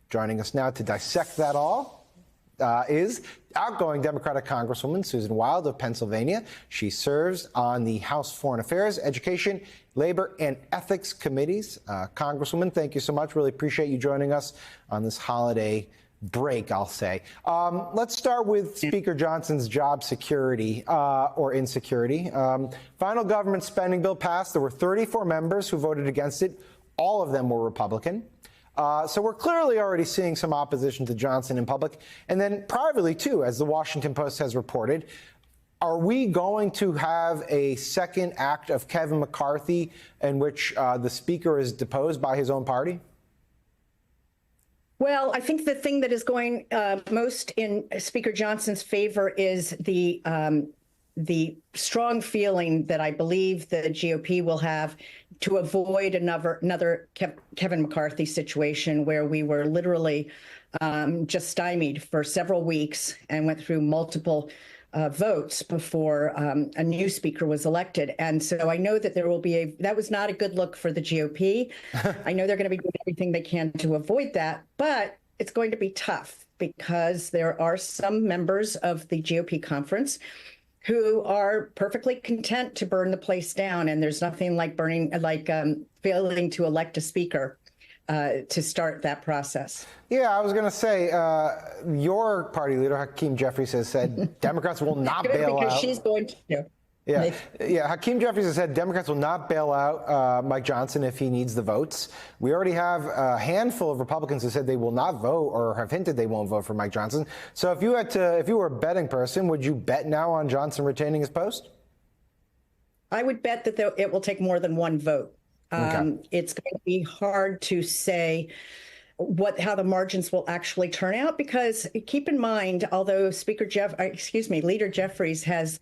Joining us now to dissect that all is outgoing Democratic Congresswoman Susan Wild of Pennsylvania. She serves on the House Foreign Affairs, Education, Labor, and Ethics Committees. Congresswoman, thank you so much. Really appreciate you joining us on this holiday break, I'll say. Let's start with Speaker Johnson's job security or insecurity. Final government spending bill passed. There were 34 members who voted against it. All of them were Republican. So we're clearly already seeing some opposition to Johnson in public. And then privately, too, as the Washington Post has reported, are we going to have a second act of Kevin McCarthy in which the speaker is deposed by his own party? Well, I think the thing that is going most in Speaker Johnson's favor is the strong feeling that I believe the GOP will have to avoid another Kevin McCarthy situation where we were literally just stymied for several weeks and went through multiple votes before a new speaker was elected. And so I know that there will be that was not a good look for the GOP. I know they're going to be doing everything they can to avoid that, but it's going to be tough because there are some members of the GOP conference who are perfectly content to burn the place down. And there's nothing like failing to elect a speaker to start that process. Yeah, I was going to say, your party leader, Hakeem Jeffries, has said Democrats will not bail out. Because she's going to. Yeah. Hakeem Jeffries has said Democrats will not bail out Mike Johnson if he needs the votes. We already have a handful of Republicans who said they will not vote or have hinted they won't vote for Mike Johnson. So if you were a betting person, would you bet now on Johnson retaining his post? I would bet that it will take more than one vote. Okay. It's going to be hard to say how the margins will actually turn out, because keep in mind, although Leader Jeffries has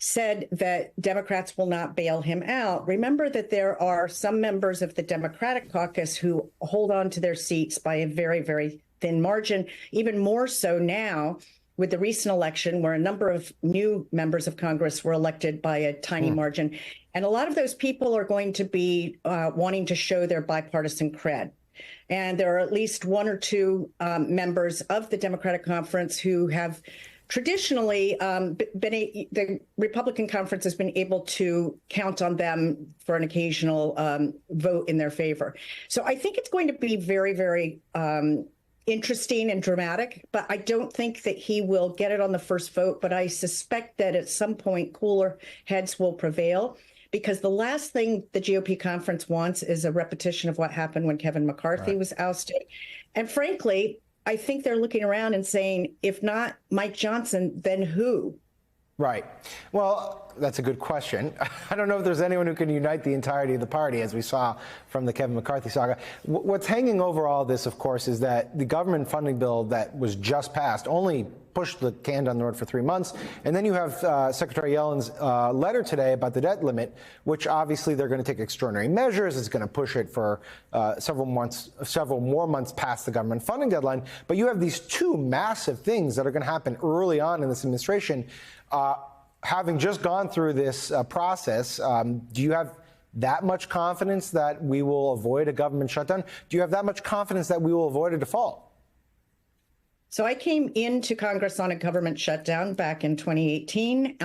said that Democrats will not bail him out, remember that there are some members of the Democratic caucus who hold on to their seats by a very, very thin margin, even more so now with the recent election where a number of new members of Congress were elected by a tiny margin. And a lot of those people are going to be wanting to show their bipartisan cred. And there are at least one or two members of the Democratic Conference who have traditionally, the Republican conference has been able to count on them for an occasional vote in their favor. So I think it's going to be very, very interesting and dramatic, but I don't think that he will get it on the first vote. But I suspect that at some point cooler heads will prevail, because the last thing the GOP conference wants is a repetition of what happened when Kevin McCarthy was ousted. And frankly, I think they're looking around and saying, if not Mike Johnson, then who? Right. Well, that's a good question. I don't know if there's anyone who can unite the entirety of the party, as we saw from the Kevin McCarthy saga. What's hanging over all this, of course, is that the government funding bill that was just passed only pushed the can down the road for 3 months. And then you have Secretary Yellen's letter today about the debt limit, which obviously they're going to take extraordinary measures. It's going to push it for several more months past the government funding deadline. But you have these two massive things that are going to happen early on in this administration. Having just gone through this process, do you have that much confidence that we will avoid a government shutdown? Do you have that much confidence that we will avoid a default? So I came into Congress on a government shutdown back in 2018.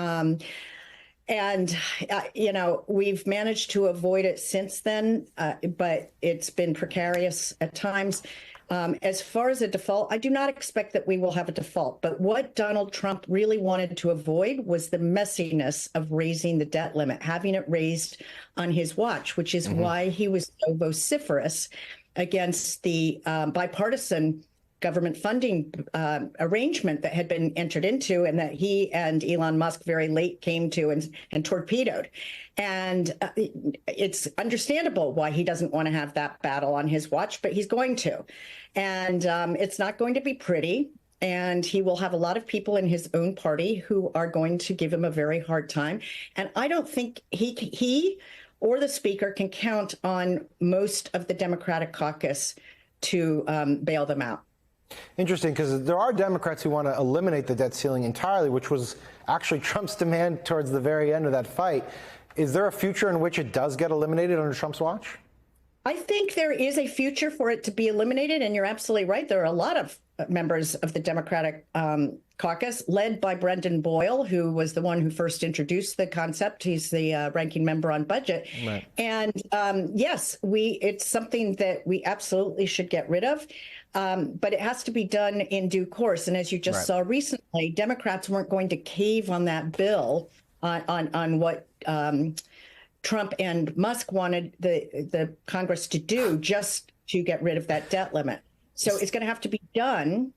We've managed to avoid it since then, but it's been precarious at times. As far as a default, I do not expect that we will have a default. But what Donald Trump really wanted to avoid was the messiness of raising the debt limit, having it raised on his watch, which is why he was so vociferous against the bipartisan government funding arrangement that had been entered into and that he and Elon Musk very late came to and torpedoed. And it's understandable why he doesn't want to have that battle on his watch, but he's going to. And it's not going to be pretty. And he will have a lot of people in his own party who are going to give him a very hard time. And I don't think he or the speaker can count on most of the Democratic caucus to bail them out. Interesting, because there are Democrats who want to eliminate the debt ceiling entirely, which was actually Trump's demand towards the very end of that fight. Is there a future in which it does get eliminated under Trump's watch? I think there is a future for it to be eliminated, and you're absolutely right. There are a lot of members of the Democratic caucus, led by Brendan Boyle, who was the one who first introduced the concept. He's the ranking member on budget. Right. And yes, it's something that we absolutely should get rid of. But it has to be done in due course. And as you just saw recently, Democrats weren't going to cave on that bill on what Trump and Musk wanted the Congress to do just to get rid of that debt limit. So it's going to have to be done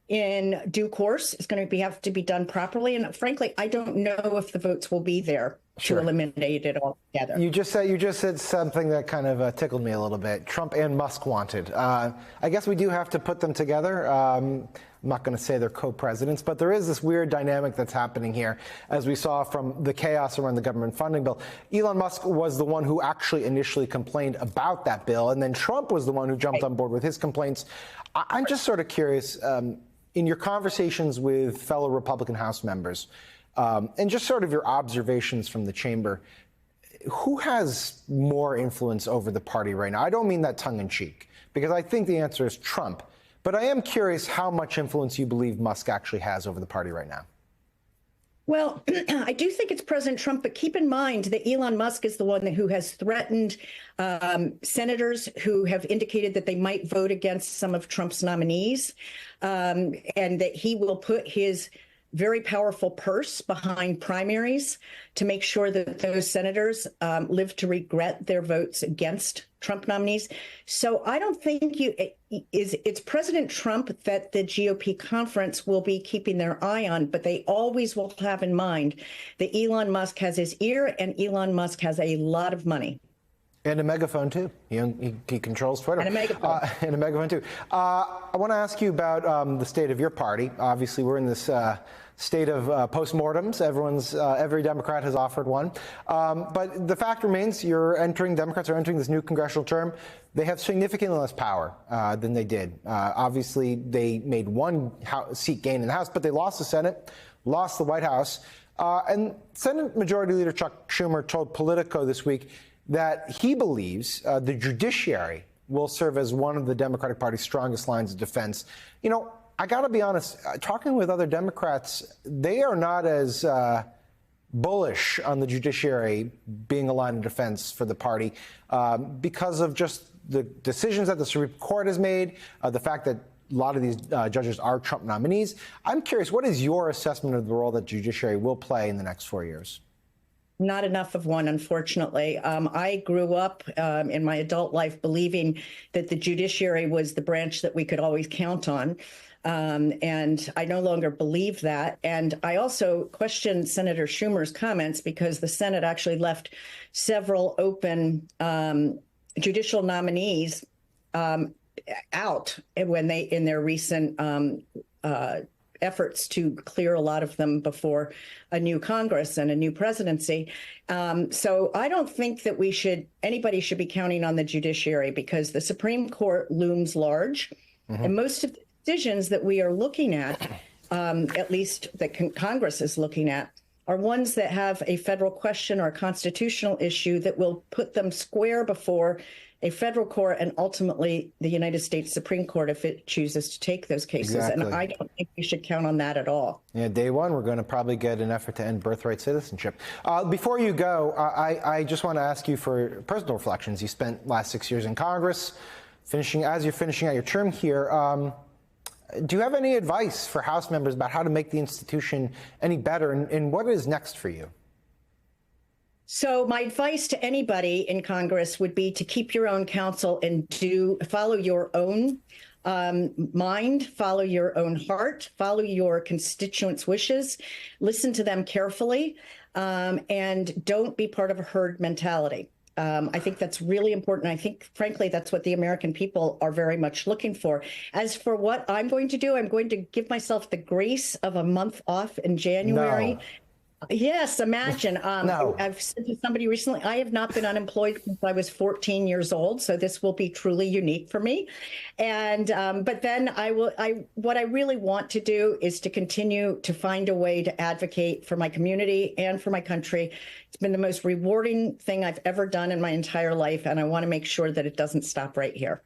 in due course. It's going to have to be done properly. And frankly, I don't know if the votes will be there to eliminate it altogether. You just said something that kind of tickled me a little bit. Trump and Musk wanted. I guess we do have to put them together. I'm not going to say they're co-presidents, but there is this weird dynamic that's happening here, as we saw from the chaos around the government funding bill. Elon Musk was the one who actually initially complained about that bill, and then Trump was the one who jumped on board with his complaints. I'm just sort of curious, in your conversations with fellow Republican House members, and just sort of your observations from the chamber, who has more influence over the party right now? I don't mean that tongue in cheek, because I think the answer is Trump. But I am curious how much influence you believe Musk actually has over the party right now. Well, I do think it's President Trump, but keep in mind that Elon Musk is the one who has threatened senators who have indicated that they might vote against some of Trump's nominees, and that he will put his very powerful purse behind primaries to make sure that those senators live to regret their votes against Trump nominees. So I don't think it's President Trump that the GOP conference will be keeping their eye on, but they always will have in mind that Elon Musk has his ear and Elon Musk has a lot of money. And a megaphone, too. He controls Twitter. And a megaphone. And a megaphone, too. I want to ask you about the state of your party. Obviously, we're in this state of postmortems. Every Democrat has offered one. But the fact remains, Democrats are entering this new congressional term. They have significantly less power than they did. Obviously, they made one seat gain in the House, but they lost the Senate, lost the White House. And Senate Majority Leader Chuck Schumer told Politico this week that he believes the judiciary will serve as one of the Democratic Party's strongest lines of defense. You know, I got to be honest, talking with other Democrats, they are not as bullish on the judiciary being a line of defense for the party because of just the decisions that the Supreme Court has made, the fact that a lot of these judges are Trump nominees. I'm curious, what is your assessment of the role that judiciary will play in the next 4 years? Not enough of one, unfortunately. I grew up in my adult life believing that the judiciary was the branch that we could always count on. And I no longer believe that. And I also question Senator Schumer's comments because the Senate actually left several open judicial nominees out when in their recent efforts to clear a lot of them before a new Congress and a new presidency. So I don't think that anybody should be counting on the judiciary because the Supreme Court looms large. And most of the decisions that we are looking at least that Congress is looking at, are ones that have a federal question or a constitutional issue that will put them square before a federal court and ultimately the United States Supreme Court if it chooses to take those cases. Exactly. And I don't think we should count on that at all. Yeah, day one, we're going to probably get an effort to end birthright citizenship. Before you go, I just want to ask you for personal reflections. You spent last 6 years in Congress. As you're finishing out your term here, do you have any advice for House members about how to make the institution any better, and what is next for you? So my advice to anybody in Congress would be to keep your own counsel and follow your own mind, follow your own heart, follow your constituents' wishes, listen to them carefully, and don't be part of a herd mentality. I think that's really important. I think, frankly, that's what the American people are very much looking for. As for what I'm going to do, I'm going to give myself the grace of a month off in January. No. Yes, imagine. No. I've said to somebody recently, I have not been unemployed since I was 14 years old, so this will be truly unique for me. And but then what I really want to do is to continue to find a way to advocate for my community and for my country. It's been the most rewarding thing I've ever done in my entire life, and I want to make sure that it doesn't stop right here.